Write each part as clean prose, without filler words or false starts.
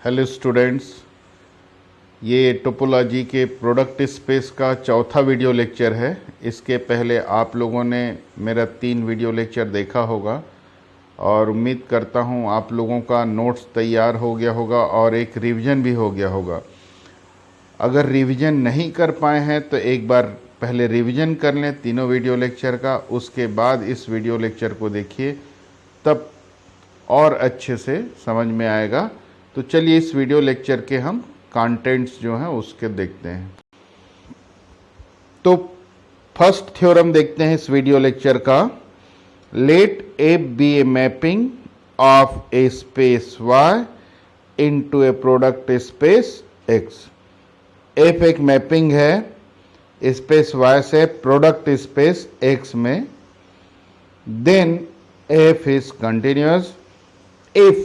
Hello students, ये topology के product space का चौथा वीडियो लेक्चर है। इसके पहले आप लोगों ने मेरा 3 वीडियो लेक्चर देखा होगा और उम्मीद करता हूँ आप लोगों का नोट्स तैयार हो गया होगा और एक रिवीजन भी हो गया होगा। अगर रिवीजन नहीं कर पाए हैं तो एक बार पहले रिवीजन कर लें तीनों वीडियो लेक्चर का, उसके बाद इस वीडियो लेक्चर को देखिए, तब और अच्छे से समझ में आएगा। तो चलिए इस वीडियो लेक्चर के हम कंटेंट्स जो हैं उसके देखते हैं। तो फर्स्ट थ्योरम देखते हैं इस वीडियो लेक्चर का। Let a be a mapping of a space Y into a product space X. F एक मैपिंग है स्पेस वाई से प्रोडक्ट स्पेस एक्स में। Then F is continuous if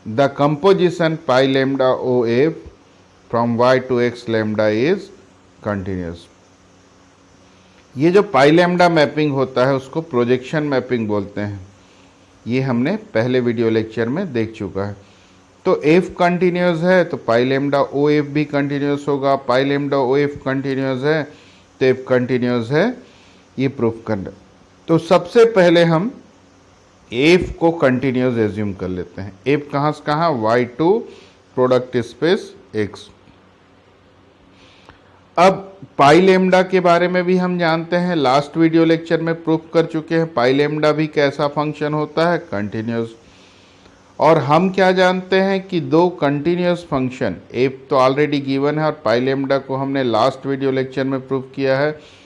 the composition pi lambda OF from y to x lambda is continuous। ये जो पाई lambda mapping होता है उसको projection mapping बोलते हैं। ये हमने पहले वीडियो लेक्चर में देख चुका है। तो f कंटिन्यूस है तो पाई लैम्डा OF भी कंटिन्यूस होगा। पाई लैम्डा OF कंटिन्यूस है तो f कंटिन्यूस है, ये प्रूफ करना। तो सबसे पहले हम एफ को कंटिन्यूस एज्यूम कर लेते हैं। एफ कहाँ से कहाँ, Y to product space X. अब पाई लेमडा के बारे में भी हम जानते हैं, लास्ट वीडियो लेक्चर में प्रूफ कर चुके हैं। पाई लेमडा भी कैसा फंक्शन होता है, कंटिन्यूस। और हम क्या जानते हैं कि दो कंटिन्यूस फंक्शन, एफ तो ऑलरेडी गिवन है और पाई लेमडा को हमने लास्ट वीडियो लेक्चर में प्रूफ किया है।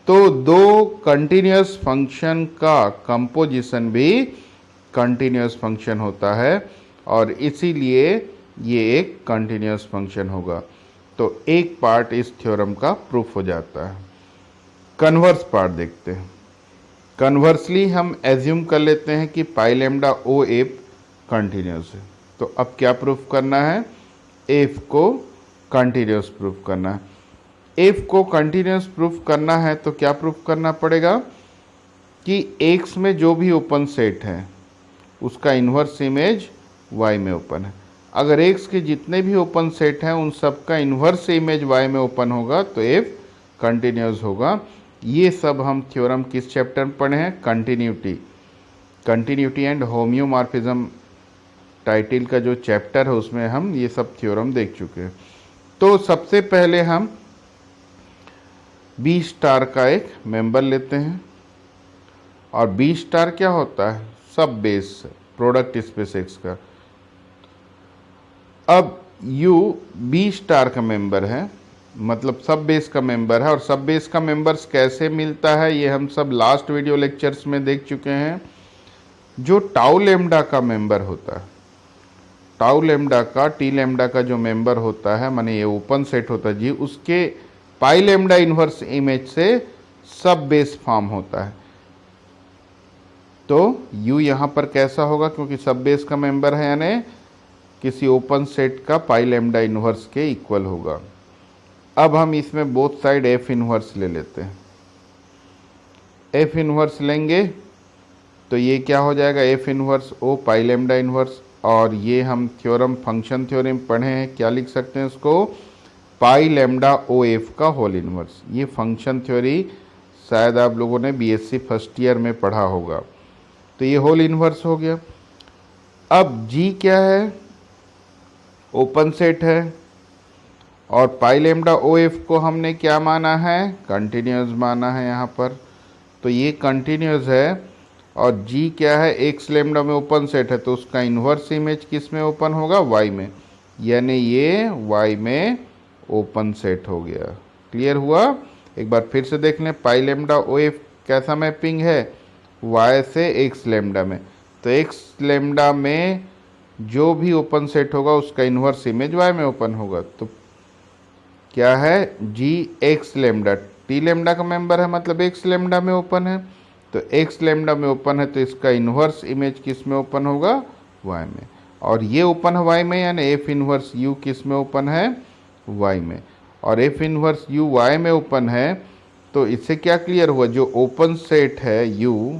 तो दो कंटिन्यूस फंक्शन का कंपोजिशन भी कंटिन्यूस फंक्शन होता है और इसीलिए ये एक कंटिन्यूस फंक्शन होगा। तो एक पार्ट इस थ्योरम का प्रूफ हो जाता है। कन्वर्स पार्ट देखते हैं। कन्वर्सली हम एज्यूम कर लेते हैं कि पाई लैम्डा ओ एफ कंटिन्यूस है। तो अब क्या प्रूफ करना है, एफ को कंटिन्यूस प्रूफ करना है। एफ को कंटिन्यूस प्रूफ करना है तो क्या प्रूफ करना पड़ेगा कि एक्स में जो भी ओपन सेट है उसका इन्वर्स इमेज वाई में ओपन है। अगर एक्स के जितने भी ओपन सेट हैं उन सब का इन्वर्स इमेज वाई में ओपन होगा तो एफ कंटिन्यूस होगा। ये सब हम थ्योरम किस चैप्टर में पढ़े हैं, कंटिन्यूटी एंड होम्योमॉर्फिज्म टाइटल का जो चैप्टर है उसमें हम ये सब थ्योरम देख चुके हैं। तो सबसे पहले हम बी स्टार का एक मेंबर लेते हैं और बी स्टार क्या होता है, सब बेस प्रोडक्ट स्पेस एक्स का। अब यू बी स्टार का मेंबर है, मतलब सब बेस का मेंबर है। और सब बेस का मेंबर्स कैसे मिलता है ये हम सब लास्ट वीडियो लेक्चर्स में देख चुके हैं। जो टाउ लेम्डा का मेंबर होता है, टाउ लेम्डा का टी लेम्डा का जो मेंबर होता है, माने ये ओपन सेट होता है जी, उसके पाई लैम्डा इन्वर्स इमेज से सब बेस फॉर्म होता है। तो U यहाँ पर कैसा होगा, क्योंकि सब बेस का मेंबर है यानी किसी ओपन सेट का पाई लैम्डा इन्वर्स के इक्वल होगा। अब हम इसमें बोथ साइड एफ इन्वर्स ले लेते हैं। एफ इन्वर्स लेंगे तो ये क्या हो जाएगा, एफ इन्वर्स ओ पाई लैम्डा इन्वर्स। और ये हम थ्योरम फंक्शन थ्योरम पढ़े हैं, क्या लिख सकते हैं इसको, पाई लैम्डा ओ एफ का होल इन्वर्स। ये फंक्शन थ्योरी शायद आप लोगों ने बीएससी फर्स्ट ईयर में पढ़ा होगा। तो ये होल इन्वर्स हो गया। अब जी क्या है, ओपन सेट है और पाई लैम्डा ओ एफ को हमने क्या माना है, कंटिन्यूस माना है यहाँ पर। तो ये कंटिन्यूस है। और जी क्या है, एक्स लैम्डा में ओपन सेट है तो उसका इन्वर्स इमेज किस में ओपन होगा, वाई में, यानी ये वाई में ओपन सेट हो गया। क्लियर हुआ। एक बार फिर से देख लें, पाई लैम्डा ओ एफ कैसा मैपिंग है, वाई से एक्स लैम्डा में। तो एक्स लैम्डा में जो भी ओपन सेट होगा उसका इन्वर्स इमेज वाई में ओपन होगा। तो क्या है, जी एक्स लैम्डा, टी लैम्डा का मेंबर है मतलब एक्स लैम्डा में ओपन है। तो एक्स लैम्डा में ओपन है तो इसका इन्वर्स इमेज किस में ओपन होगा, वाई में। और ये ओपन है वाई में, यानी एफ इन्वर्स यू किस में ओपन है, वाई में। और एफ इन्वर्स यू वाई में ओपन है। तो इससे क्या क्लियर हुआ, जो ओपन सेट है यू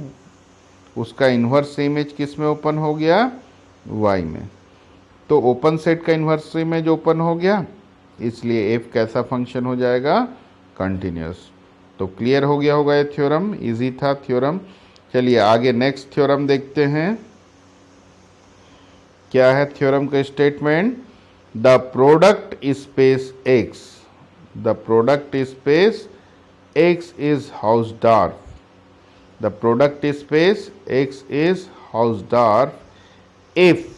उसका इन्वर्स इमेज किस में ओपन हो गया, वाई में। तो तो ओपन सेट का इन्वर्स इमेज ओपन हो गया, इसलिए एफ कैसा फंक्शन हो जाएगा, कंटिन्यूस। तो क्लियर हो गया होगा ये थ्योरम, इजी था थ्योरम। चलिए आगे नेक्स्ट थ्योरम देखते हैं। क्या है थ्योरम का statement, the product space X, the product space X is Hausdorff, the product space X is Hausdorff if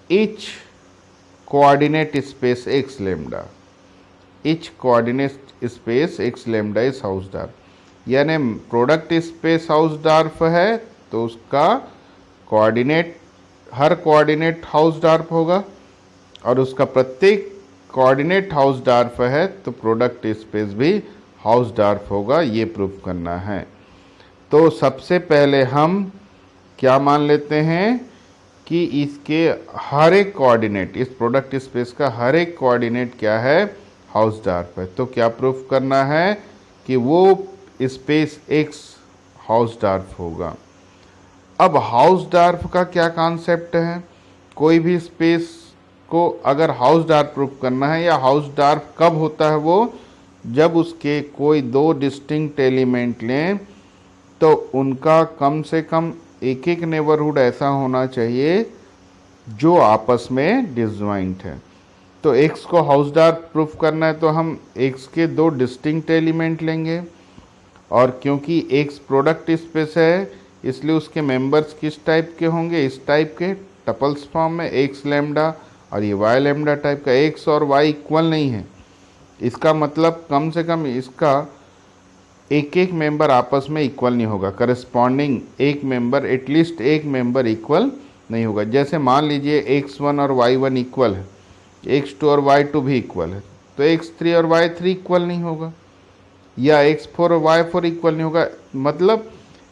each coordinate space x lambda, each coordinate space x lambda is हाउसडार्फ। यानी product space हाउसडार्फ है तो उसका coordinate, हर coordinate हाउसडार्फ होगा, और उसका प्रत्येक coordinate हाउसडार्फ है तो प्रोडक्ट स्पेस भी हाउसडार्फ होगा, ये प्रूफ करना है। तो सबसे पहले हम क्या मान लेते हैं कि इसके हर एक कोऑर्डिनेट, इस प्रोडक्ट स्पेस का हर एक कोऑर्डिनेट क्या है, हाउसडार्फ है। तो क्या प्रूफ करना है कि वो स्पेस एक्स हाउसडार्फ होगा। अब हाउसडार्फ का क्या कॉन्सेप्ट है, कोई भी स्पेस को अगर हाउसडार्फ प्रूफ करना है, या हाउसडार्फ कब होता है, वो जब उसके कोई दो डिस्टिंक्ट एलिमेंट लें तो उनका कम से कम एक एक नेबरहुड ऐसा होना चाहिए जो आपस में डिसजॉइंट है। तो x को हाउसडार्फ प्रूफ करना है तो हम x के दो डिस्टिंक्ट एलिमेंट लेंगे, और क्योंकि x प्रोडक्ट स्पेस है इसलिए उसके मेंबर्स किस टाइप के होंगे, इस टाइप के टपल्स फॉर्म में, x लैम्डा और ये y लैम्डा टाइप का। x और y इक्वल नहीं है, इसका मतलब कम से कम इसका एक एक मेंबर आपस में इक्वल नहीं होगा, करस्पॉन्डिंग एक मेंबर, एटलीस्ट एक मेंबर इक्वल नहीं होगा। जैसे मान लीजिए x1 और y1 इक्वल है, x2 और y2 भी इक्वल है, तो x3 और y3 इक्वल नहीं होगा, या x4 और y4 इक्वल नहीं होगा। मतलब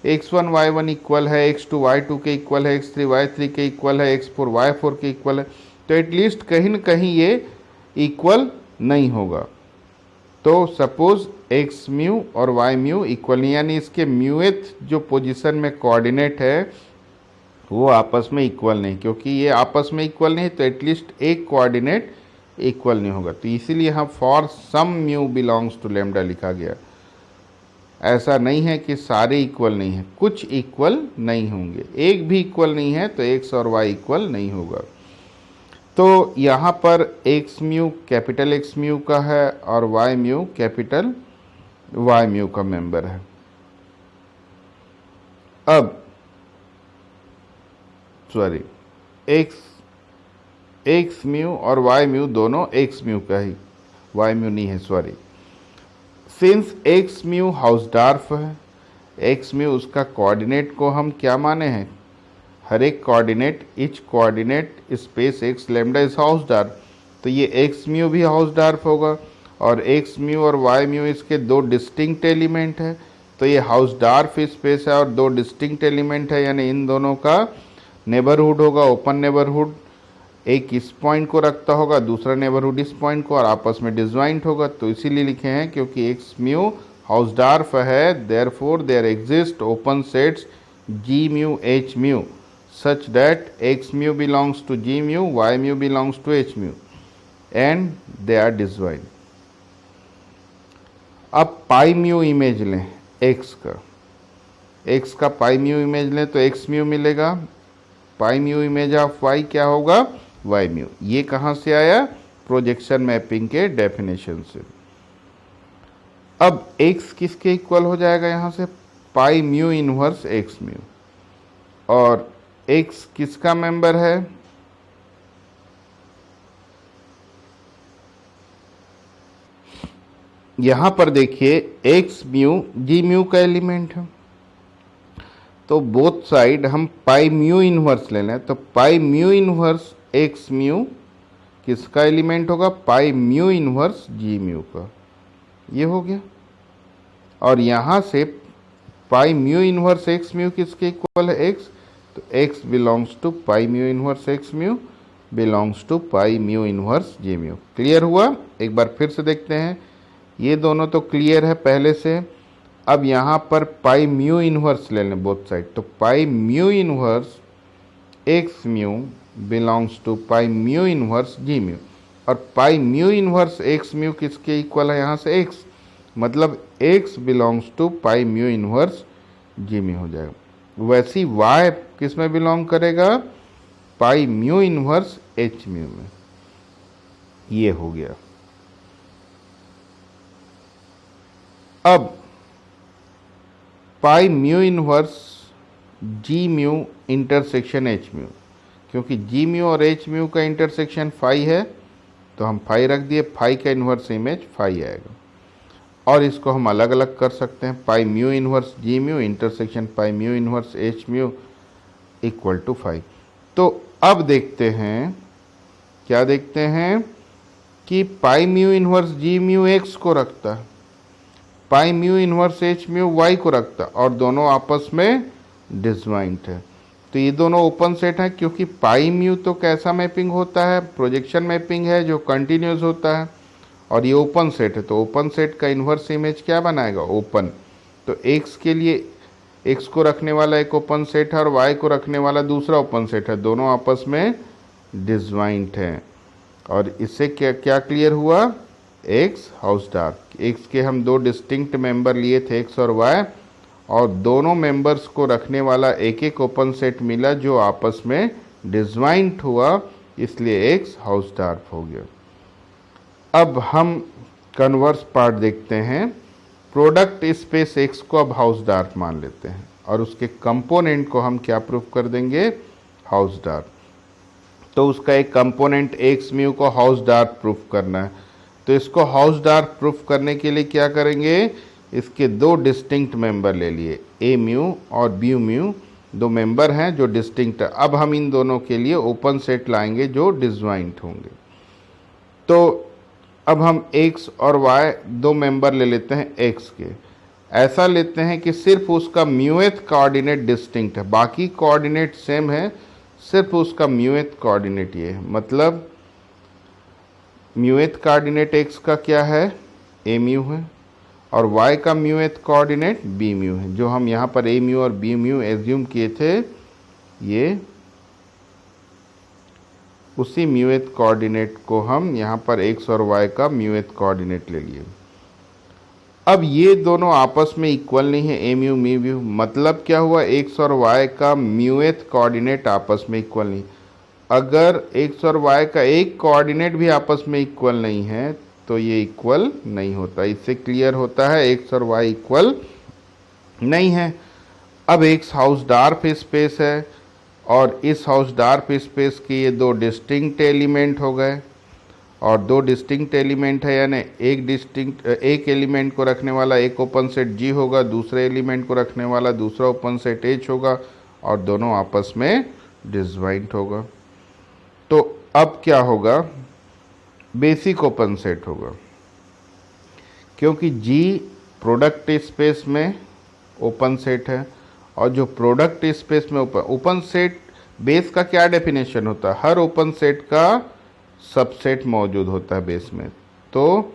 x1 y1 इक्वल है, x2 y2 के इक्वल है, x3 y3 के इक्वल है, x4 y4 के इक्वल है, तो एटलीस्ट कहीं न कहीं ये इक्वल नहीं होगा। तो सपोज एक्स म्यू और वाई म्यू इक्वल नहीं, यानी इसके म्यूएथ जो पोजीशन में कोऑर्डिनेट है वो आपस में इक्वल नहीं, क्योंकि ये आपस में इक्वल नहीं तो एटलीस्ट एक कोऑर्डिनेट इक्वल नहीं होगा। तो इसीलिए यहाँ for some mu belongs to lambda लिखा गया। ऐसा नहीं है कि सारे इक्वल नहीं है, कुछ इक्वल नहीं होंगे, एक भी इक्वल नहीं है तो एक्स और वाई इक्वल नहीं होगा। तो यहाँ पर x mu capital x mu का है और Y mu capital y mu का मेंबर है। अब सॉरी, एक्स म्यू और वाई म्यू दोनों एक्स म्यू का ही, वाई म्यू नहीं है, sorry. Since x mu Hausdorff है, एक्स म्यू उसका कोऑर्डिनेट को हम क्या माने हैं, हर एक coordinate, each coordinate space X lambda is Hausdorff, तो ये एक्स म्यू भी हाउसडार्फ होगा। और एक्स म्यू और वाई म्यू इसके दो डिस्टिंक्ट एलिमेंट है, तो ये हाउसडार्फ स्पेस है और दो डिस्टिंक्ट एलिमेंट है, यानी इन दोनों का नेबरहुड होगा ओपन नेबरहुड, एक इस पॉइंट को रखता होगा, दूसरा नेबरहुड इस पॉइंट को, और आपस में डिसजॉइंट होगा। तो इसीलिए लिखे हैं क्योंकि एक्स म्यू हाउसडार्फ है, therefore there exist open sets g mu h mu such that x mu belongs to g mu, y mu belongs to h mu and they are disjoint। अब pi mu image लें x का पाई mu image लें तो x mu मिलेगा, पाई mu image of y क्या होगा, y mu. ये कहाँ से आया, प्रोजेक्शन मैपिंग के डेफिनेशन से। अब x किसके इक्वल हो जाएगा, यहाँ से pi mu inverse x mu, और x किसका मेंबर है, यहां पर देखिए x म्यू जी म्यू का एलिमेंट है, तो बोथ साइड हम पाई म्यू इनवर्स ले लें, तो pi mu inverse x mu किसका एलिमेंट होगा, पाई म्यू इनवर्स जी म्यू का, ये हो गया। और यहां से pi mu inverse x mu किसके इक्वल है, x, तो x belongs to pi mu inverse x mu belongs to pi mu inverse j mu. Clear हुआ, एक बार फिर से देखते हैं, ये दोनों तो क्लियर है पहले से। अब यहाँ पर पाई म्यू इनवर्स ले लें बोथ साइड, तो pi mu inverse x mu belongs to pi mu inverse ji mu. और pi mu inverse X mu किसके इक्वल है, यहाँ से एक्स, मतलब X belongs to pi mu inverse ji mu हो जाएगा। वैसी वाई किस में बिलोंग करेगा, pi mu inverse H mu में। ये हो गया। अब पाई म्यू इनवर्स जी म्यू इंटरसेक्शन एच म्यू, क्योंकि जी म्यू और एच म्यू का इंटरसेक्शन फाई है तो हम फाई रख दिए, फाई का इन्वर्स इमेज फाई आएगा। और इसको हम अलग अलग कर सकते हैं, pi mu inverse g mu intersection pi mu inverse h mu equal to phi. तो अब देखते हैं, क्या देखते हैं कि pi mu inverse g mu x को रखता है, pi mu inverse h mu y को रखता है, और दोनों आपस में डिसजॉइंट है। तो ये दोनों ओपन सेट हैं, क्योंकि पाई म्यू तो कैसा मैपिंग होता है, प्रोजेक्शन मैपिंग है जो कंटिन्यूस होता है, और ये ओपन सेट है, तो ओपन सेट का इन्वर्स इमेज क्या बनाएगा, ओपन। तो एक्स के लिए एक्स को रखने वाला एक ओपन सेट है और वाई को रखने वाला दूसरा ओपन सेट है, दोनों आपस में डिसजॉइंट हैं। और इससे क्या क्या क्लियर हुआ, एक्स हाउसडार्क, एक्स के हम दो डिस्टिंक्ट मेंबर लिए थे एक्स और वाई, और दोनों मेंबर्स को रखने वाला एक एक ओपन सेट मिला जो आपस में डिसजॉइंट हुआ, इसलिए एक्स हाउसडार्क हो गया। अब हम कन्वर्स पार्ट देखते हैं। प्रोडक्ट स्पेस एक्स को अब हाउसडार्क मान लेते हैं और उसके कंपोनेंट को हम क्या प्रूफ कर देंगे, हाउसडार्क। तो उसका एक कंपोनेंट एक्स म्यू को हाउसडार्क प्रूफ करना है, तो इसको हाउसडार्क प्रूफ करने के लिए क्या करेंगे, इसके दो डिस्टिंक्ट मेंबर ले लिए, ए म्यू और बी म्यू, दो मेंबर हैं जो डिस्टिंक्ट है। अब हम इन दोनों के लिए ओपन सेट लाएंगे जो डिसजॉइंट होंगे। तो अब हम x और y दो मेंबर ले लेते हैं x के, ऐसा लेते हैं कि सिर्फ उसका म्यूएथ कोऑर्डिनेट डिस्टिंक्ट है, बाकी कोऑर्डिनेट सेम है, सिर्फ उसका म्यूएथ कोऑर्डिनेट ये है। मतलब म्यूएथ कोऑर्डिनेट x का क्या है, a म्यू है, और y का म्यूएथ कोऑर्डिनेट b म्यू है। जो हम यहाँ पर a म्यू और b म्यू एज्यूम किए थे, ये उसी म्यूएथ कोऑर्डिनेट को हम यहाँ पर x और y का म्यूएथ कोऑर्डिनेट ले लिए। अब ये दोनों आपस में इक्वल नहीं है, ए म्यू मी म्यू, मतलब क्या हुआ, x और y का म्यूएथ कोऑर्डिनेट आपस में इक्वल नहीं। अगर x और y का एक कोऑर्डिनेट भी आपस में इक्वल नहीं है तो ये इक्वल नहीं होता। इससे क्लियर होता है x और y इक्वल नहीं है। अब x हाउसडार्क स्पेस है और इस हाउसडार्क स्पेस के ये दो डिस्टिंक्ट एलिमेंट हो गए, और दो डिस्टिंक्ट एलिमेंट है यानी एक एलिमेंट को रखने वाला एक ओपन सेट G होगा, दूसरे एलिमेंट को रखने वाला दूसरा ओपन सेट H होगा, और दोनों आपस में डिसजॉइंट होगा। तो अब क्या होगा, बेसिक ओपन सेट होगा, क्योंकि G प्रोडक्ट स्पेस में ओपन सेट है, और जो प्रोडक्ट स्पेस में ओपन सेट बेस का क्या डेफिनेशन होता है, हर ओपन सेट का सबसेट मौजूद होता है बेस में। तो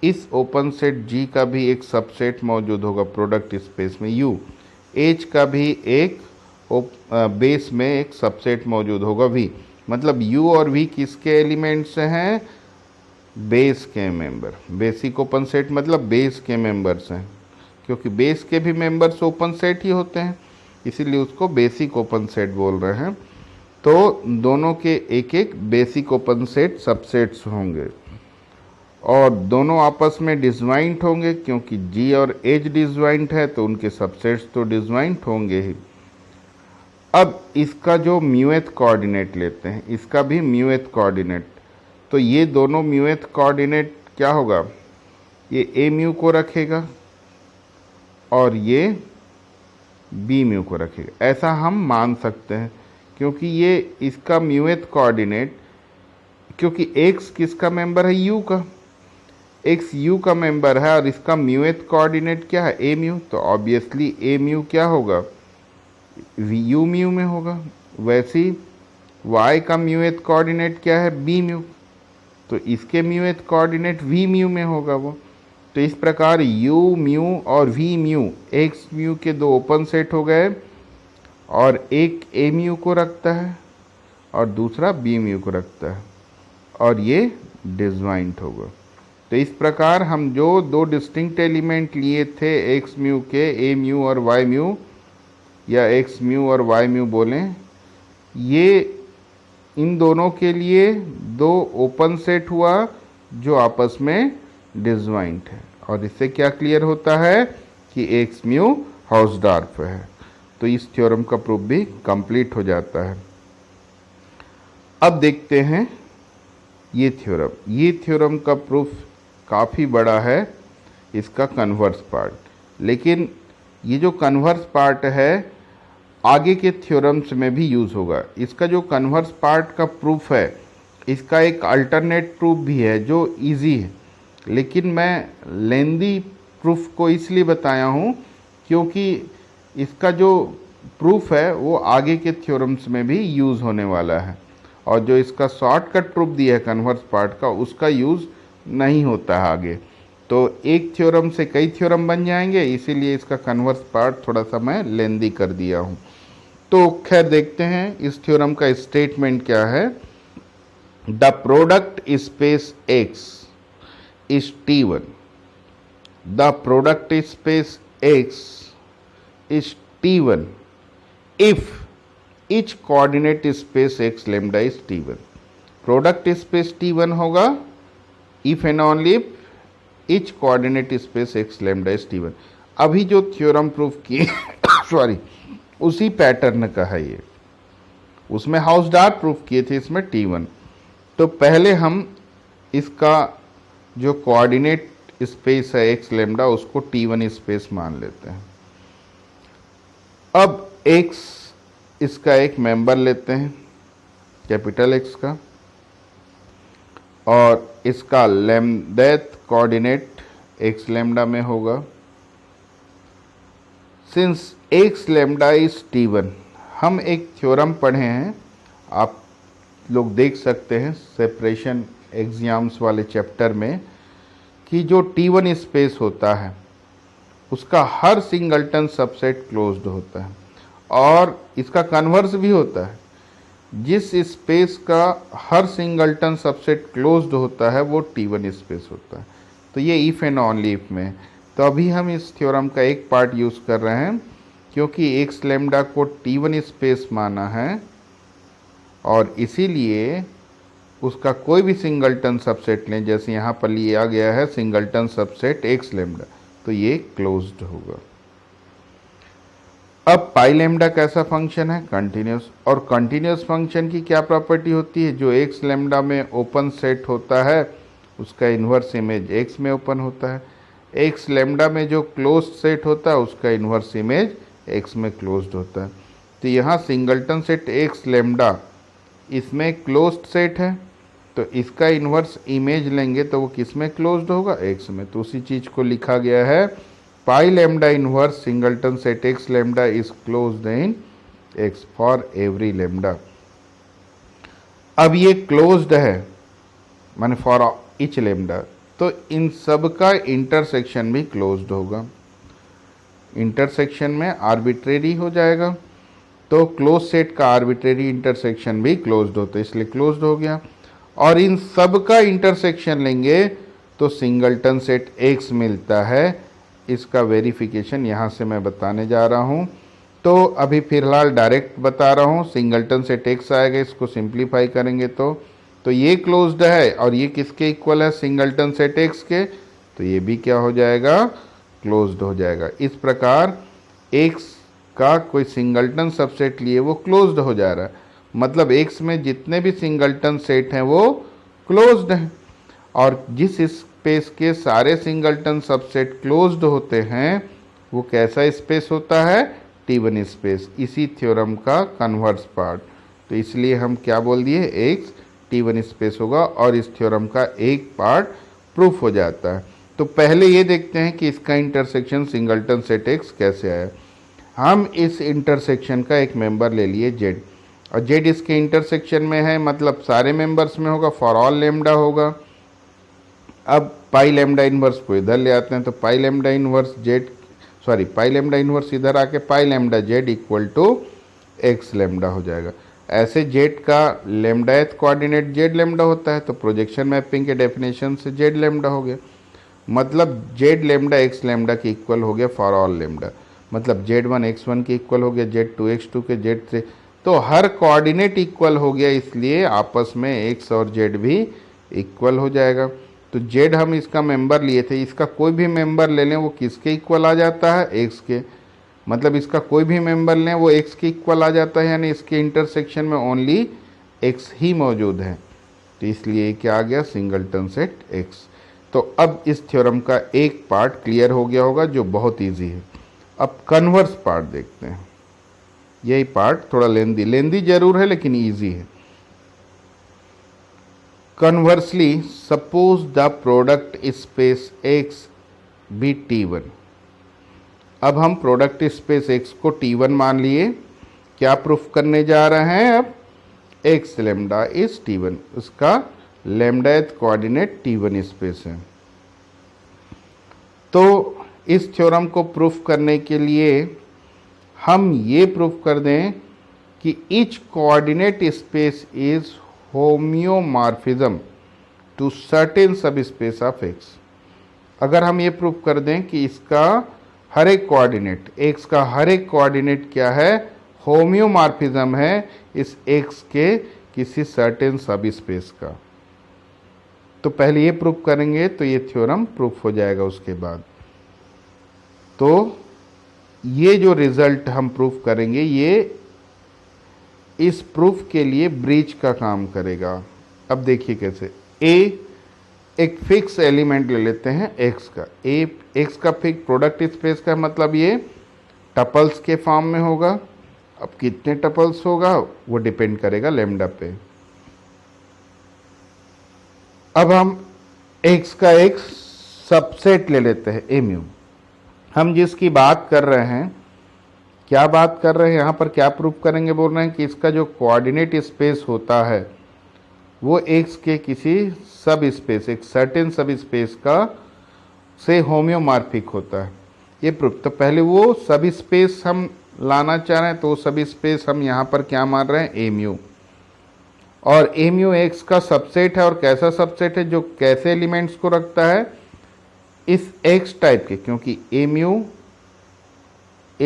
इस ओपन सेट G का भी एक सबसेट मौजूद होगा प्रोडक्ट स्पेस में U, H का भी एक बेस में एक सबसेट मौजूद होगा V। मतलब U और V किसके एलिमेंट्स हैं, बेस के मेंबर। बेसिक ओपन सेट मतलब बेस के मेंबर्स हैं, क्योंकि बेस के भी मेंबर्स ओपन सेट ही होते हैं, इसीलिए उसको बेसिक ओपन सेट बोल रहे हैं। तो दोनों के एक एक बेसिक ओपन सेट सबसेट्स होंगे, और दोनों आपस में डिसजॉइंट होंगे, क्योंकि G और H डिसजॉइंट है तो उनके सबसेट्स तो डिसजॉइंट होंगे ही। अब इसका जो म्यूएथ कोऑर्डिनेट लेते हैं, इसका भी म्यूएथ कोऑर्डिनेट, तो ये दोनों म्यूएथ कोऑर्डिनेट क्या होगा, ये ए म्यू को रखेगा और ये बी म्यू को रखेगा, ऐसा हम मान सकते हैं, क्योंकि ये इसका म्यूएथ कोऑर्डिनेट, क्योंकि x किसका मेंबर है, u का, x u का मेंबर है, और इसका म्यूएथ कोऑर्डिनेट क्या है, a म्यू, तो ऑब्वियसली a म्यू क्या होगा, u म्यू में होगा। वैसे ही y का म्यूएथ कोऑर्डिनेट क्या है, b म्यू, तो इसके म्यूएथ कोऑर्डिनेट v म्यू में होगा वो। तो इस प्रकार u म्यू और v म्यू x म्यू के दो ओपन सेट हो गए, और एक a म्यू को रखता है और दूसरा बी म्यू को रखता है और ये डिसजॉइंट होगा। तो इस प्रकार हम जो दो डिस्टिंक्ट एलिमेंट लिए थे एक्स म्यू के, ए म्यू और वाई म्यू, या एक्स म्यू और वाई म्यू बोलें, ये इन दोनों के लिए दो ओपन सेट हुआ जो आपस में डिसजॉइंट है, और इससे क्या क्लियर होता है कि एक्स म्यू हाउसडॉर्फ है। तो इस थ्योरम का प्रूफ भी कंप्लीट हो जाता है। अब देखते हैं ये थ्योरम। ये थ्योरम का प्रूफ काफ़ी बड़ा है, इसका कन्वर्स पार्ट, लेकिन ये जो कन्वर्स पार्ट है आगे के थ्योरम्स में भी यूज़ होगा। इसका जो कन्वर्स पार्ट का प्रूफ है, इसका एक अल्टरनेट प्रूफ भी है जो इजी है, लेकिन मैं लेंदी प्रूफ को इसलिए बताया हूँ क्योंकि इसका जो प्रूफ है वो आगे के थ्योरम्स में भी यूज़ होने वाला है, और जो इसका शॉर्टकट प्रूफ दिया है कन्वर्स पार्ट का, उसका यूज़ नहीं होता है आगे। तो एक थ्योरम से कई थ्योरम बन जाएंगे, इसीलिए इसका कन्वर्स पार्ट थोड़ा सा मैं लेंदी कर दिया हूँ। तो खैर देखते हैं इस थ्योरम का स्टेटमेंट क्या है। The product space X is T1. The product space X is T1 if each coordinate space X lambda is T1. Product space T1 होगा if and only if each coordinate space X lambda is T1। अभी जो theorem proof किए sorry उसी pattern का है ये, उसमें हाउसडॉर्फ proof किए थे, इसमें T1। तो पहले हम इसका जो कोऑर्डिनेट स्पेस है एक्स लेमडा उसको T1 स्पेस मान लेते हैं। अब एक्स इसका एक मेंबर लेते हैं कैपिटल एक्स का, और इसका लैम्डेथ कोऑर्डिनेट एक्स लेमडा में होगा। Since x lambda is T1, हम एक थ्योरम पढ़े हैं, आप लोग देख सकते हैं सेपरेशन एग्जाम्स वाले चैप्टर में, कि जो T1 स्पेस होता है उसका हर सिंगल्टन सबसेट क्लोज्ड होता है, और इसका कन्वर्स भी होता है। जिस स्पेस का हर सिंगल्टन सबसेट क्लोज्ड होता है वो T1 स्पेस होता है। तो ये इफ़ एंड ओनली इफ में। तो अभी हम इस थ्योरम का एक पार्ट यूज़ कर रहे हैं, क्योंकि एक्स लेमडा को T1 स्पेस माना है, और इसीलिए उसका कोई भी सिंगल्टन सबसेट लें, जैसे यहाँ पर लिया गया है सिंगल्टन सबसेट एक्स लेमडा, तो ये क्लोज्ड होगा। अब पाई लेमडा कैसा फंक्शन है? कंटिन्यूस। और कंटिन्यूस फंक्शन की क्या प्रॉपर्टी होती है? जो एक्स लेमडा में ओपन सेट होता है उसका इन्वर्स इमेज एक्स में ओपन होता है। एक्स लेमडा में जो क्लोज्ड सेट होता है उसका इन्वर्स इमेज एक्स में क्लोज्ड होता है। तो यहाँ सिंगल्टन सेट एक्स लेमडा इसमें क्लोज्ड सेट है, तो इसका इन्वर्स इमेज लेंगे तो वो किस में क्लोज्ड होगा? एक्स में। तो उसी चीज़ को लिखा गया है pi lambda inverse singleton set X lambda is closed in X for every lambda. अब ये क्लोज्ड है माने फॉर ईच लेमडा, तो इन सब का इंटरसेक्शन भी क्लोज्ड होगा। इंटरसेक्शन में आर्बिट्रेरी हो जाएगा, तो क्लोज सेट का आर्बिट्रेरी इंटरसेक्शन भी क्लोज्ड होता है, इसलिए क्लोज्ड हो गया। और इन सब का इंटरसेक्शन लेंगे तो सिंगल्टन सेट एक्स मिलता है। इसका वेरिफिकेशन यहाँ से मैं बताने जा रहा हूँ। तो अभी फिलहाल डायरेक्ट बता रहा हूँ, सिंगल्टन सेट एक्स आएगा, इसको सिंप्लीफाई करेंगे तो ये क्लोज्ड है, और ये किसके इक्वल है? सिंगल्टन सेट एक्स के, तो ये भी क्या हो जाएगा? क्लोज्ड हो जाएगा। इस प्रकार एक्स का कोई सिंगल्टन सबसेट लिए वो क्लोज्ड हो जा रहा है, मतलब एक्स में जितने भी सिंगल्टन सेट हैं वो क्लोज्ड हैं, और जिस स्पेस के सारे सिंगल्टन सबसेट क्लोज्ड होते हैं वो कैसा स्पेस होता है? T1 space. इसी थ्योरम का कन्वर्स पार्ट। तो इसलिए हम क्या बोल दिए? एक्स T1 स्पेस होगा, और इस थ्योरम का एक पार्ट प्रूफ हो जाता है। तो पहले ये देखते हैं कि इसका इंटरसेक्शन सिंगल्टन सेट एक्स कैसे आया। हम इस इंटरसेक्शन का एक मेंबर ले लिए जेड, और जेड इसके इंटरसेक्शन में है, मतलब सारे मेंबर्स में होगा, फॉर ऑल लेमडा होगा। अब पाई लेमडा इन्वर्स को इधर ले आते हैं, तो pi lambda inverse Z pi lambda inverse इधर आके pi lambda Z equal to X lambda हो जाएगा। ऐसे जेड का लैम्डाथ कोऑर्डिनेट जेड लैम्डा होता है, तो प्रोजेक्शन मैपिंग के डेफिनेशन से जेड लैम्डा हो गया, मतलब जेड लैम्डा एक्स लैम्डा के इक्वल हो गया फॉर ऑल लैम्डा, मतलब जेड वन एक्स वन के इक्वल हो गया, जेड टू एक्स टू के, जेड थ्री, तो हर कोऑर्डिनेट इक्वल हो गया, इसलिए आपस में एक्स और जेड भी इक्वल हो जाएगा। तो जेड हम इसका मेंबर लिए थे, इसका कोई भी मेंबर ले लें वो किसके इक्वल आ जाता है, एक्स के, मतलब इसका कोई भी मेंबर लें वो एक्स के इक्वल आ जाता है, यानी इसके इंटरसेक्शन में ओनली एक्स ही मौजूद है, तो इसलिए क्या आ गया, सिंगलटन सेट एक्स। तो अब इस थ्योरम का एक पार्ट क्लियर हो गया होगा जो बहुत इजी है। अब कन्वर्स पार्ट देखते हैं, यही पार्ट थोड़ा लेंदी जरूर है लेकिन इजी है। Conversely suppose the product space x b T1। अब हम प्रोडक्ट स्पेस एक्स को T1 मान लिए, क्या प्रूफ करने जा रहे हैं, अब एक्स लैम्डा इज T1, उसका लैम्डाथ कोऑर्डिनेट T1 स्पेस है। तो इस थ्योरम को प्रूफ करने के लिए हम ये प्रूफ कर दें कि each coordinate space is homeomorphism to certain subspace of X. अगर हम ये प्रूफ कर दें कि इसका हर एक कोऑर्डिनेट, एक्स का हर एक कोऑर्डिनेट क्या है, होम्योमॉर्फिज्म है इस एक्स के किसी सर्टेन सब स्पेस का, तो पहले ये प्रूफ करेंगे तो ये थ्योरम प्रूफ हो जाएगा। उसके बाद तो ये जो रिजल्ट हम प्रूफ करेंगे ये इस प्रूफ के लिए ब्रिज का काम करेगा। अब देखिए कैसे, ए एक फिक्स एलिमेंट ले लेते हैं एक्स का, ए एक्स का फिक्स प्रोडक्ट स्पेस का मतलब ये टपल्स के फॉर्म में होगा। अब कितने टपल्स होगा वो डिपेंड करेगा लैम्डा पे। अब हम एक्स का एक सबसेट ले लेते हैं ए म्यू। हम जिसकी बात कर रहे हैं, क्या बात कर रहे हैं यहाँ पर, क्या प्रूफ करेंगे, बोल रहे हैं कि इसका जो कोऑर्डिनेट स्पेस होता है वो एक्स के किसी सब स्पेस, एक सर्टेन सब स्पेस का से होम्योमॉर्फिक होता है, ये प्रूफ। तो पहले वो सब स्पेस हम लाना चाह रहे हैं, तो सब स्पेस हम यहाँ पर क्या मान रहे हैं, ए म्यू, और ए म्यू एक्स का सबसेट है। और कैसा सबसेट है, जो कैसे एलिमेंट्स को रखता है, इस एक्स टाइप के, क्योंकि ए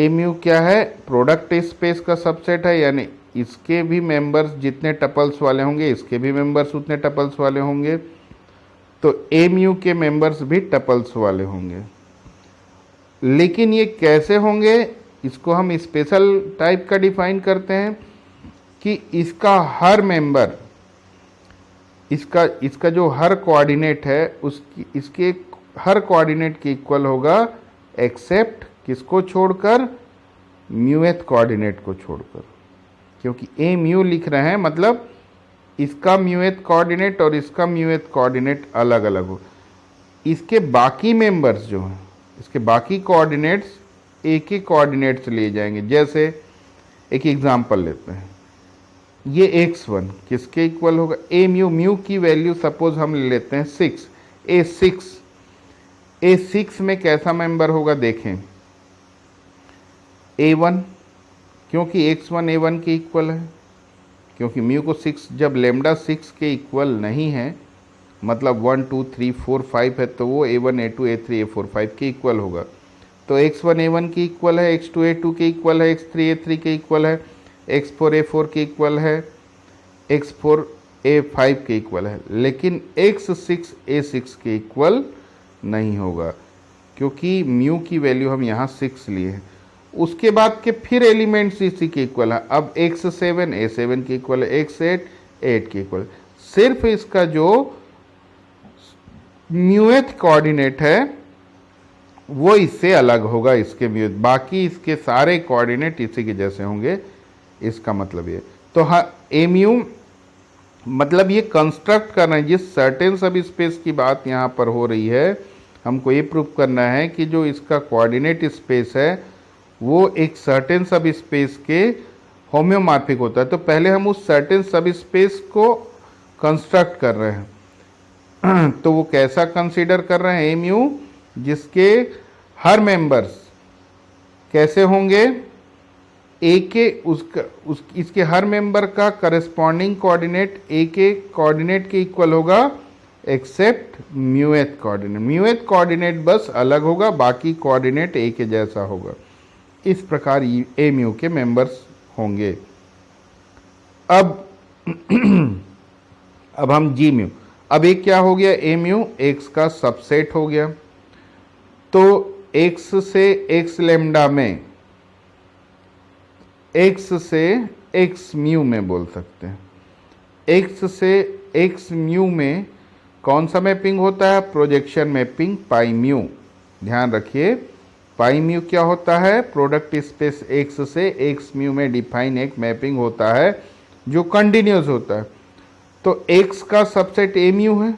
म्यू क्या है, प्रोडक्ट स्पेस का सबसेट है, यानी इसके भी मेंबर्स जितने टपल्स वाले होंगे इसके भी मेंबर्स उतने टपल्स वाले होंगे, तो ए म्यू के मेंबर्स भी टपल्स वाले होंगे। लेकिन ये कैसे होंगे, इसको हम स्पेशल टाइप का डिफाइन करते हैं कि इसका हर मेंबर, इसका जो हर कोऑर्डिनेट है उसकी, इसके हर कोऑर्डिनेट के इक्वल होगा, एक्सेप्ट किसको छोड़कर, म्यूएथ कोऑर्डिनेट को छोड़कर, क्योंकि ए म्यू लिख रहे हैं मतलब इसका म्यूएथ कोऑर्डिनेट और इसका म्यूएथ कोऑर्डिनेट अलग अलग हो। इसके बाकी मेंबर्स जो हैं, इसके बाकी कोऑर्डिनेट्स एक ही कोऑर्डिनेट्स लिए जाएंगे। जैसे एक एग्जांपल लेते हैं, ये x1 किसके इक्वल होगा, ए म्यू की वैल्यू सपोज हम ले लेते हैं 6, ए6 में कैसा मेंबर होगा, देखें a1, क्योंकि x1 a1 के इक्वल है, क्योंकि म्यू को 6, जब लेमडा 6 के इक्वल नहीं है, मतलब 1 2 3 4 5 है, तो वो a1 a2 a3 a4 5 के इक्वल होगा। तो x1 a1 के इक्वल है, x2 a2 के इक्वल है, x3 a3 के इक्वल है, x4 a4 के इक्वल है, x4 a5 के इक्वल है, लेकिन x6 a6 के इक्वल नहीं होगा, क्योंकि म्यू की वैल्यू हम यहाँ 6 लिए हैं। उसके बाद के फिर एलिमेंट्स इसी के इक्वल है। अब x7 a7 के इक्वल है, x8 8 के इक्वल। सिर्फ इसका जो म्यूएथ कोऑर्डिनेट है वो इससे अलग होगा, इसके म्यूएथ, बाकी इसके सारे कोऑर्डिनेट इसी के जैसे होंगे, इसका मतलब ये। तो हाँ, ए म्यू मतलब ये कंस्ट्रक्ट करना है, जिस सर्टेन सब स्पेस की बात यहाँ पर हो रही है, हमको ये प्रूफ करना है कि जो इसका कोऑर्डिनेट स्पेस है वो एक सर्टेन सब स्पेस के होम्योमॉर्फिक होता है। तो पहले हम उस सर्टेन सब स्पेस को कंस्ट्रक्ट कर रहे हैं तो वो कैसा कंसीडर कर रहे हैं, ए म्यू जिसके हर मेंबर्स कैसे होंगे, ए के इसके हर मेंबर का करस्पॉन्डिंग कोऑर्डिनेट ए के कोऑर्डिनेट के इक्वल होगा एक्सेप्ट म्यूएथ कोऑर्डिनेट। म्यूएथ कोऑर्डिनेट बस अलग होगा, बाकी कोऑर्डिनेट ए के जैसा होगा। इस प्रकार ए म्यू के मेंबर्स होंगे। अब अब हम जी म्यू, अब एक क्या हो गया, ए म्यू एक्स का सबसेट हो गया। तो एक्स से एक्स लेमडा में, एक्स से एक्स म्यू में बोल सकते हैं। एक्स से एक्स म्यू में कौन सा मैपिंग होता है, प्रोजेक्शन मैपिंग पाई म्यू। ध्यान रखिए, पाई म्यू क्या होता है, प्रोडक्ट स्पेस एक्स से एक्स म्यू में डिफाइन एक मैपिंग होता है जो कंटिन्यूस होता है। तो एक्स का सबसेट ए म्यू है,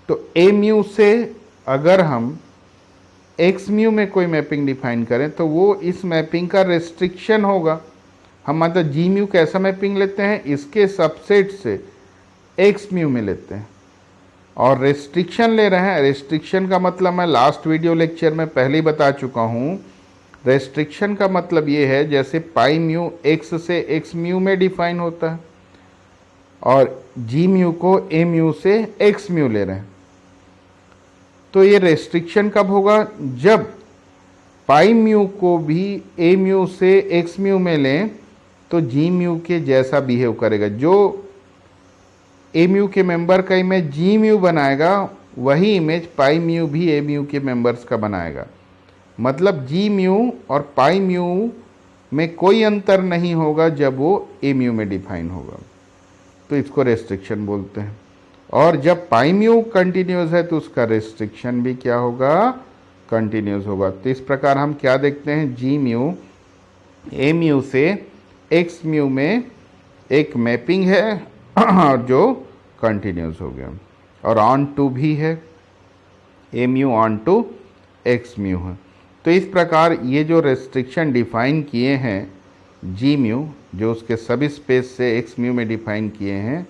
तो ए म्यू से अगर हम एक्स म्यू में कोई मैपिंग डिफाइन करें तो वो इस मैपिंग का रेस्ट्रिक्शन होगा। हम मतलब जी म्यू कैसा मैपिंग लेते हैं, इसके सबसेट से एक्स म्यू में लेते हैं और रेस्ट्रिक्शन ले रहे हैं। रेस्ट्रिक्शन का मतलब मैं लास्ट वीडियो लेक्चर में पहले ही बता चुका हूँ। रेस्ट्रिक्शन का मतलब ये है जैसे पाई म्यू एक्स से एक्स म्यू में डिफाइन होता है और जी म्यू को ए म्यू से एक्स म्यू ले रहे हैं। तो ये रेस्ट्रिक्शन कब होगा, जब पाई म्यू को भी ए म्यू से एक्स म्यू में लें तो जी म्यू के जैसा बिहेव करेगा। जो ए म्यू के मेंबर का इमेज जी म्यू बनाएगा वही इमेज पाई म्यू भी ए म्यू के मेंबर्स का बनाएगा। मतलब जी म्यू और पाई म्यू में कोई अंतर नहीं होगा जब वो ए म्यू में डिफाइन होगा, तो इसको रेस्ट्रिक्शन बोलते हैं। और जब पाई म्यू कंटिन्यूस है तो उसका रेस्ट्रिक्शन भी क्या होगा, कंटिन्यूस होगा। तो इस प्रकार हम क्या देखते हैं, जी म्यू ए म्यू से एक्स म्यू में एक मैपिंग है और जो कंटिन्यूस हो गया, और ऑन टू भी है, ए mu onto X mu है। तो इस प्रकार ये जो रेस्ट्रिक्शन डिफाइन किए हैं जी म्यू, जो उसके सभी स्पेस से एक्स म्यू में डिफाइन किए हैं,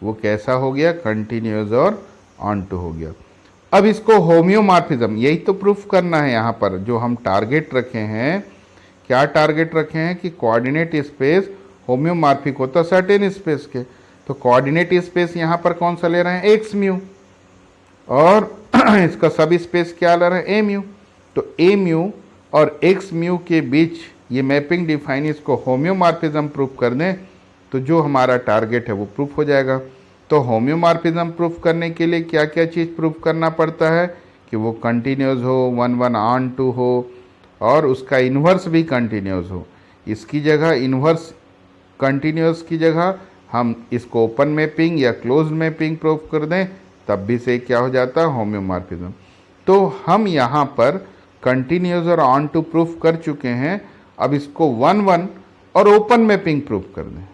वो कैसा हो गया, कंटिन्यूस और ऑन टू हो गया। अब इसको होम्योमॉर्फिज्म, यही तो प्रूफ करना है यहाँ पर। जो हम टारगेट रखे हैं, क्या टारगेट रखे हैं कि कोऑर्डिनेट स्पेस होम्योमॉर्फिक होता सर्टेन स्पेस के। तो कोऑर्डिनेट स्पेस यहाँ पर कौन सा ले रहे हैं, एक्स म्यू, और इसका सब स्पेस क्या ले रहे हैं, ए म्यू। तो ए म्यू और एक्स म्यू के बीच ये मैपिंग डिफाइन, इसको होम्योमॉर्फिज्म प्रूफ कर दें तो जो हमारा टारगेट है वो प्रूफ हो जाएगा। तो होम्योमॉर्फिज्म प्रूफ करने के लिए क्या क्या चीज़ प्रूफ करना पड़ता है कि वो कंटिन्यूस हो, 1 1 ऑन टू हो, और उसका इन्वर्स भी कंटिन्यूस हो। इसकी जगह इन्वर्स कंटिन्यूस की जगह हम इसको ओपन मैपिंग या क्लोज्ड मैपिंग प्रूफ कर दें, तब भी से क्या हो जाता है, होम्योमॉर्फिज्म। तो हम यहाँ पर कंटिन्यूस और ऑन टू प्रूफ कर चुके हैं। अब इसको 1 1 और ओपन मैपिंग प्रूफ कर दें।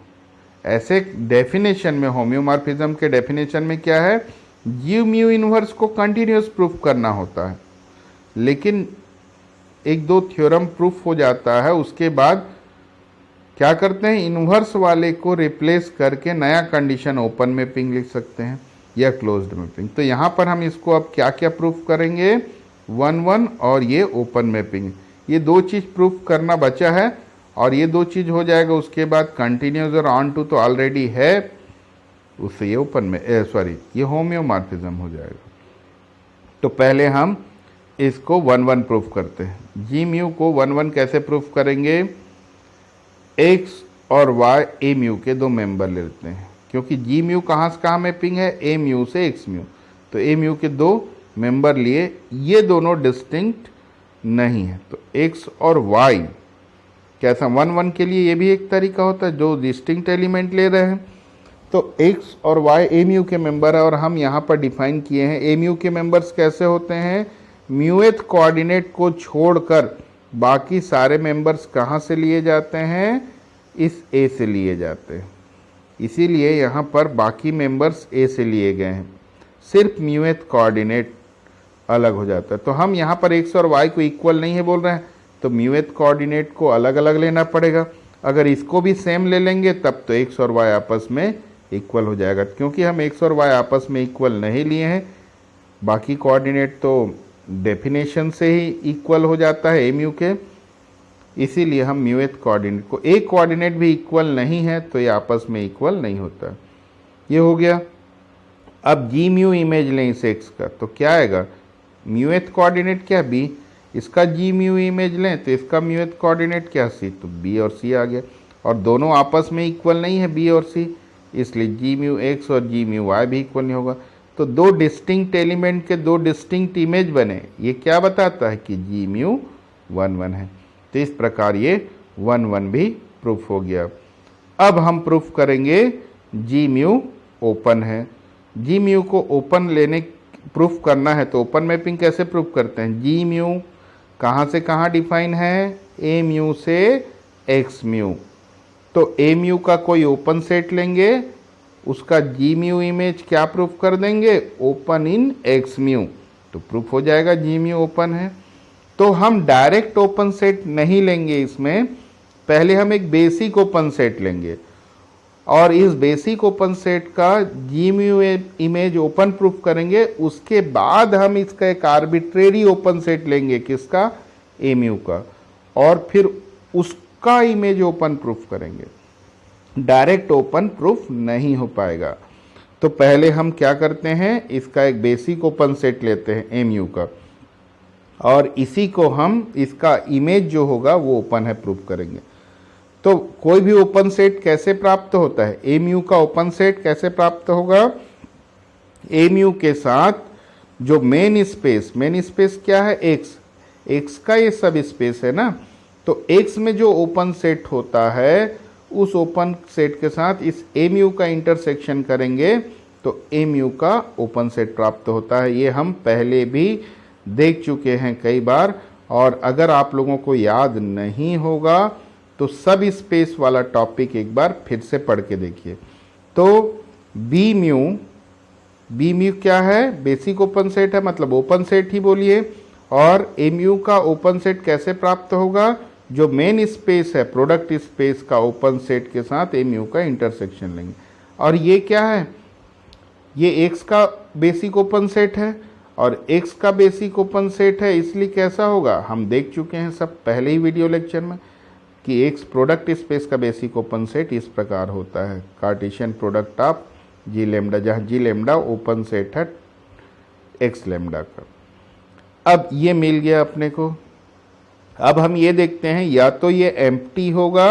ऐसे डेफिनेशन में, होम्योमॉर्फिज्म के डेफिनेशन में क्या है, जी म्यू इन्वर्स को कंटिन्यूस प्रूफ करना होता है, लेकिन एक दो थ्योरम प्रूफ हो जाता है, उसके बाद क्या करते हैं, इन्वर्स वाले को रिप्लेस करके नया कंडीशन ओपन मैपिंग लिख सकते हैं या क्लोज्ड मैपिंग। तो यहाँ पर हम इसको अब क्या क्या प्रूफ करेंगे, 1 1 और ये ओपन मैपिंग, ये दो चीज़ प्रूफ करना बचा है। और ये दो चीज़ हो जाएगा, उसके बाद कंटिन्यूस और ऑन टू तो ऑलरेडी है, उससे ये ओपन में ये होम्योमॉर्फिज्म हो जाएगा। तो पहले हम इसको 1 1 प्रूफ करते हैं। जी म्यू को 1 1 कैसे प्रूफ करेंगे, एक्स और वाई ए म्यू के दो मेंबर लेते हैं, क्योंकि जी म्यू कहाँ से कहाँ मैपिंग है, ए म्यू से एक्स म्यू। तो ए म्यू के दो मेंबर लिए, ये दोनों डिस्टिंक्ट नहीं है। तो एक्स और वाई कैसा, 1 1 के लिए ये भी एक तरीका होता है, जो डिस्टिंक्ट एलिमेंट ले रहे हैं। तो एक्स और वाई ए म्यू के मेंबर है, और हम यहाँ पर डिफाइन किए हैं ए म्यू के मेंबर्स कैसे होते हैं, म्यूएथ कोऑर्डिनेट को छोड़कर बाकी सारे मेंबर्स कहाँ से लिए जाते हैं, इस ए से लिए जाते हैं। इसीलिए यहाँ पर बाकी मेंबर्स ए से लिए गए हैं, सिर्फ म्यूएथ कोऑर्डिनेट अलग हो जाता है। तो हम यहाँ पर एक्स और वाई को इक्वल नहीं है बोल रहे हैं, तो म्यूएथ कोऑर्डिनेट को अलग अलग लेना पड़ेगा। अगर इसको भी सेम ले लेंगे तब तो एक्स और वाई आपस में इक्वल हो जाएगा। क्योंकि हम एक्स और वाई आपस में इक्वल नहीं लिए हैं, बाकी कोऑर्डिनेट तो डेफिनेशन से ही इक्वल हो जाता है ए म्यू के, इसीलिए हम म्यूएथ कोऑर्डिनेट को, एक कोऑर्डिनेट भी इक्वल नहीं है तो ये आपस में इक्वल नहीं होता। ये हो गया। अब जी म्यू इमेज लें इस एक्स का, तो क्या आएगा, म्यूएथ कोऑर्डिनेट क्या बी, इसका जी म्यू इमेज लें तो इसका म्यूएथ कोऑर्डिनेट क्या सी, तो बी और सी आ गया। और दोनों आपस में इक्वल नहीं है बी और सी, इसलिए जी म्यू एक्स और जी म्यू वाई भी इक्वल नहीं होगा। तो दो डिस्टिंक्ट एलिमेंट के दो डिस्टिंक्ट इमेज बने, ये क्या बताता है कि जी म्यू 1 1 है। तो इस प्रकार ये 1 1 भी प्रूफ हो गया। अब हम प्रूफ करेंगे जी म्यू ओपन है। जी म्यू को ओपन लेने प्रूफ करना है तो ओपन मैपिंग कैसे प्रूफ करते हैं, जी म्यू कहाँ से कहाँ डिफाइन है, ए म्यू से एक्स म्यू। तो ए म्यू का कोई ओपन सेट लेंगे, उसका जी म्यू इमेज क्या प्रूफ कर देंगे, ओपन इन एक्स म्यू, तो प्रूफ हो जाएगा जी म्यू ओपन है। तो हम डायरेक्ट ओपन सेट नहीं लेंगे, इसमें पहले हम एक बेसिक ओपन सेट लेंगे और इस बेसिक ओपन सेट का जी म्यू इमेज ओपन प्रूफ करेंगे। उसके बाद हम इसका एक आर्बिट्रेरी ओपन सेट लेंगे, किसका, ए म्यू का, और फिर उसका इमेज ओपन प्रूफ करेंगे। डायरेक्ट ओपन प्रूफ नहीं हो पाएगा। तो पहले हम क्या करते हैं, इसका एक बेसिक ओपन सेट लेते हैं ए म्यू का, और इसी को हम, इसका इमेज जो होगा वो ओपन है प्रूफ करेंगे। तो कोई भी ओपन सेट कैसे प्राप्त होता है, ए म्यू का ओपन सेट कैसे प्राप्त होगा, ए म्यू के साथ जो मेन स्पेस क्या है, एक्स, एक्स का ये सब स्पेस है ना, तो एक्स में जो ओपन सेट होता है उस ओपन सेट के साथ इस ए म्यू का इंटरसेक्शन करेंगे तो ए म्यू का ओपन सेट प्राप्त होता है। ये हम पहले भी देख चुके हैं कई बार, और अगर आप लोगों को याद नहीं होगा तो सब स्पेस वाला टॉपिक एक बार फिर से पढ़ के देखिए। तो बी म्यू क्या है, बेसिक ओपन सेट है, मतलब ओपन सेट ही बोलिए। और ए म्यू का ओपन सेट कैसे प्राप्त होगा, जो मेन स्पेस है प्रोडक्ट स्पेस का ओपन सेट के साथ ए म्यू का इंटरसेक्शन लेंगे। और ये क्या है, ये एक्स का बेसिक ओपन सेट है और एक्स का बेसिक ओपन सेट है, इसलिए कैसा होगा, हम देख चुके हैं सब पहले ही वीडियो लेक्चर में कि एक्स प्रोडक्ट स्पेस का बेसिक ओपन सेट इस प्रकार होता है, Cartesian product of g lambda, जहाँ जी लेमडा ओपन सेट है एक्स लेमडा का। अब ये मिल गया अपने को। अब हम ये देखते हैं, या तो ये एम्प्टी होगा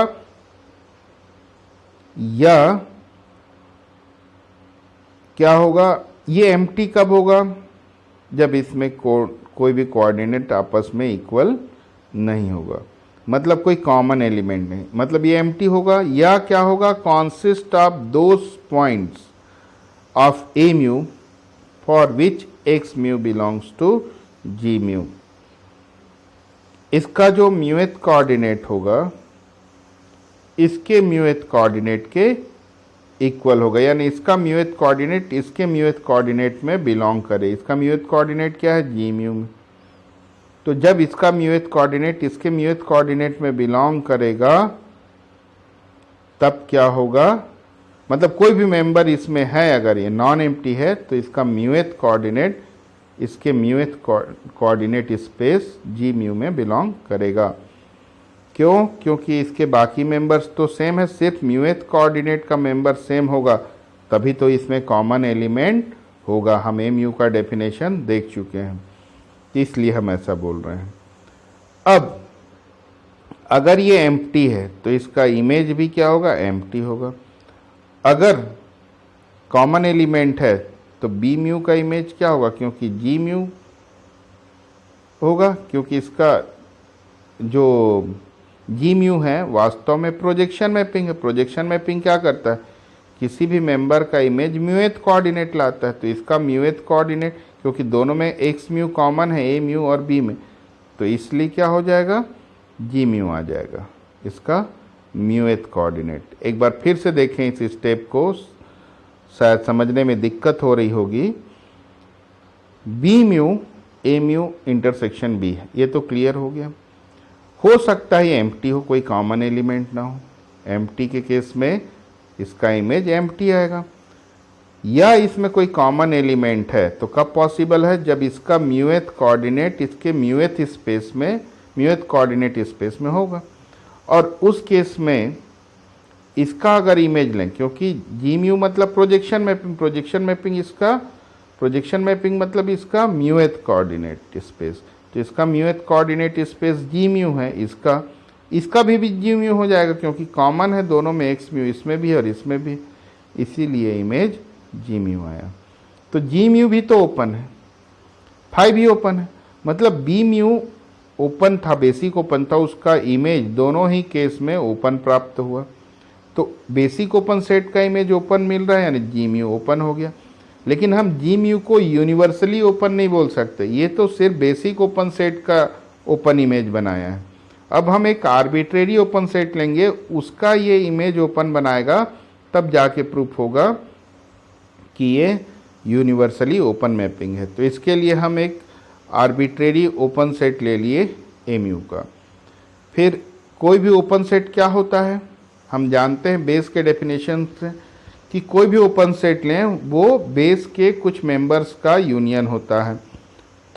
या क्या होगा, ये एम्प्टी कब होगा, जब इसमें कोई भी कोऑर्डिनेट आपस में इक्वल नहीं होगा, मतलब कोई कॉमन एलिमेंट नहीं, मतलब ये एम्प्टी होगा। या क्या होगा, consist of those points of a mu for which x mu belongs to g mu. इसका जो म्यूएथ कोऑर्डिनेट होगा इसके म्यूएथ कोऑर्डिनेट के इक्वल होगा, यानी इसका म्यूएथ कोऑर्डिनेट इसके म्यूएथ कोऑर्डिनेट में बिलोंग करे। इसका म्यूएथ कोऑर्डिनेट क्या है, जी म्यू में। तो जब इसका म्यूएथ कोऑर्डिनेट इसके म्यूएथ कोऑर्डिनेट में बिलोंग करेगा तब क्या होगा, मतलब कोई भी मेंबर इसमें है, अगर ये नॉन एम्प्टी है तो इसका म्यूएथ कोऑर्डिनेट इसके म्यूएथ कोऑर्डिनेट स्पेस जी म्यू में बिलोंग करेगा। क्यों, क्योंकि इसके बाकी मेंबर्स तो सेम है, सिर्फ म्यूएथ कोऑर्डिनेट का मेंबर सेम होगा तभी तो इसमें कॉमन एलिमेंट होगा। हम ए म्यू का डेफिनेशन देख चुके हैं, इसलिए हम ऐसा बोल रहे हैं। अब अगर ये एम्प्टी है तो इसका इमेज भी क्या होगा, एम्प्टी होगा। अगर कॉमन एलिमेंट है तो बी म्यू का इमेज क्या होगा, क्योंकि जी म्यू होगा, क्योंकि इसका जो जी म्यू है वास्तव में प्रोजेक्शन मैपिंग है। प्रोजेक्शन मैपिंग क्या करता है, किसी भी मेंबर का इमेज म्यूएथ कोऑर्डिनेट लाता है, तो इसका म्यूएथ कोऑर्डिनेट, क्योंकि दोनों में एक्स म्यू कॉमन है ए म्यू और बी में, तो इसलिए क्या हो जाएगा, जी म्यू आ जाएगा इसका म्यूएथ कोऑर्डिनेट। एक बार फिर से देखें इस स्टेप को, शायद समझने में दिक्कत हो रही होगी। B mu A mu intersection B है, ये तो क्लियर हो गया। हो सकता है ये एम्प्टी हो, कोई कॉमन एलिमेंट ना हो, एम्प्टी के केस में इसका इमेज एम्प्टी आएगा। या इसमें कोई कॉमन एलिमेंट है तो कब पॉसिबल है, जब इसका म्यूएथ कोऑर्डिनेट इसके म्यूएथ स्पेस में म्यूएथ कोऑर्डिनेट स्पेस में होगा। और उस केस में इसका अगर इमेज लें, क्योंकि जी म्यू मतलब प्रोजेक्शन मैपिंग, प्रोजेक्शन मैपिंग मतलब इसका म्यूएथ कोऑर्डिनेट स्पेस, तो इसका म्यूएथ कोऑर्डिनेट स्पेस जी म्यू है, इसका भी जी म्यू हो जाएगा क्योंकि कॉमन है दोनों में, एक्स म्यू इसमें भी और इसमें भी, इसीलिए इमेज जी म्यू आया। तो जी म्यू भी तो ओपन है, फाई भी ओपन है, मतलब बी म्यू ओपन था, बेसिक ओपन था, उसका इमेज दोनों ही केस में ओपन प्राप्त हुआ। तो बेसिक ओपन सेट का इमेज ओपन मिल रहा है यानी जी म्यू ओपन हो गया। लेकिन हम जी म्यू को यूनिवर्सली ओपन नहीं बोल सकते, ये तो सिर्फ बेसिक ओपन सेट का ओपन इमेज बनाया है। अब हम एक आर्बिट्रेरी ओपन सेट लेंगे, उसका ये इमेज ओपन बनाएगा, तब जाके प्रूफ होगा कि ये यूनिवर्सली ओपन मैपिंग है। तो इसके लिए हम एक आर्बिट्रेरी ओपन सेट ले लिए एमयू का। फिर कोई भी ओपन सेट क्या होता है, हम जानते हैं बेस के डेफिनेशन से कि कोई भी ओपन सेट लें वो बेस के कुछ मेंबर्स का यूनियन होता है।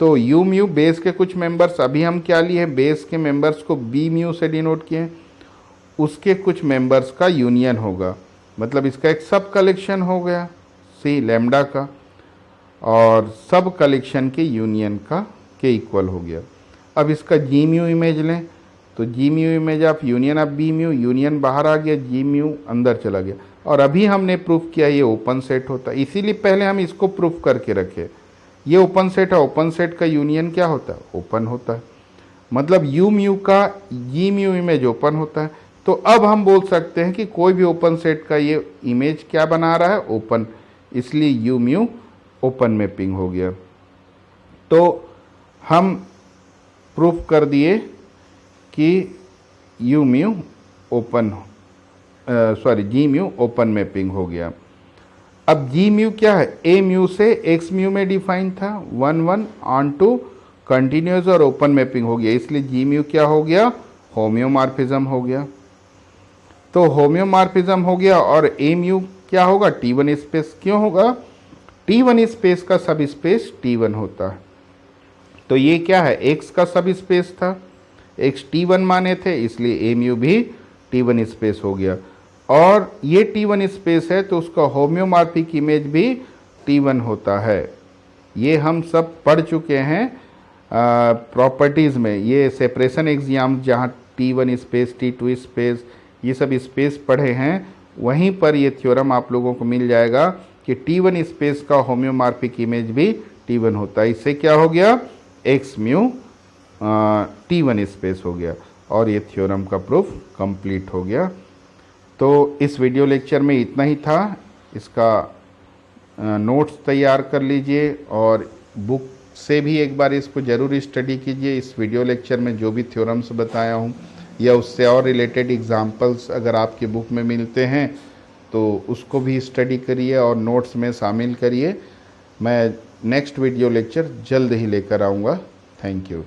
तो यू म्यू बेस के कुछ मेंबर्स, अभी हम क्या लिए हैं, बेस के मेंबर्स को बी म्यू से डिनोट किए, उसके कुछ मेंबर्स का यूनियन होगा, मतलब इसका एक सब कलेक्शन हो गया सी लैम्डा का, और सब कलेक्शन के यूनियन का के इक्वल हो गया। अब इसका जी म्यू इमेज लें, तो G mu image of union of B mu, union बाहर आ गया, जी म्यू अंदर चला गया, और अभी हमने प्रूफ किया ये ओपन सेट होता है। इसीलिए पहले हम इसको प्रूफ करके रखे, ये ओपन सेट है, ओपन सेट का यूनियन क्या होता है, ओपन होता है, मतलब यू म्यू का जी म्यू इमेज ओपन होता है। तो अब हम बोल सकते हैं कि कोई भी ओपन सेट का ये इमेज क्या बना रहा है, ओपन, इसलिए यू म्यू ओपन मैपिंग हो गया। तो हम प्रूफ कर दिए कि u mu open, g mu open mapping हो गया। अब जी म्यू क्या है, ए म्यू से एक्स म्यू में डिफाइन था, 1 ऑन टू कंटिन्यूस और ओपन मैपिंग हो गया, इसलिए जी म्यू क्या हो गया, होम्योमॉर्फिज्म हो गया। तो होम्योमॉर्फिज्म हो गया, और ए म्यू क्या होगा, T1 स्पेस, क्यों होगा, T1 स्पेस का सब स्पेस T1 होता है। तो ये क्या है, एक्स का सब स्पेस था, एक्स T1 माने थे, इसलिए ए म्यू भी T1 स्पेस हो गया, और ये T1 स्पेस है तो उसका होम्योमॉर्फिक इमेज भी T1 होता है। ये हम सब पढ़ चुके हैं प्रॉपर्टीज़ में, ये सेपरेशन एग्जाम जहाँ T1 स्पेस T2 स्पेस ये सब स्पेस पढ़े हैं, वहीं पर ये थ्योरम आप लोगों को मिल जाएगा कि T1 स्पेस का होम्योमॉर्फिक इमेज भी T1 होता है। इससे क्या हो गया, एक्स म्यू T1 स्पेस हो गया, और ये थ्योरम का प्रूफ कंप्लीट हो गया। तो इस वीडियो लेक्चर में इतना ही था, इसका नोट्स तैयार कर लीजिए और बुक से भी एक बार इसको ज़रूर स्टडी कीजिए। इस वीडियो लेक्चर में जो भी थ्योरम्स बताया हूँ या उससे और रिलेटेड एग्जाम्पल्स अगर आपकी बुक में मिलते हैं तो उसको भी स्टडी करिए और नोट्स में शामिल करिए। मैं नेक्स्ट वीडियो लेक्चर जल्द ही लेकर आऊँगा। Thank you.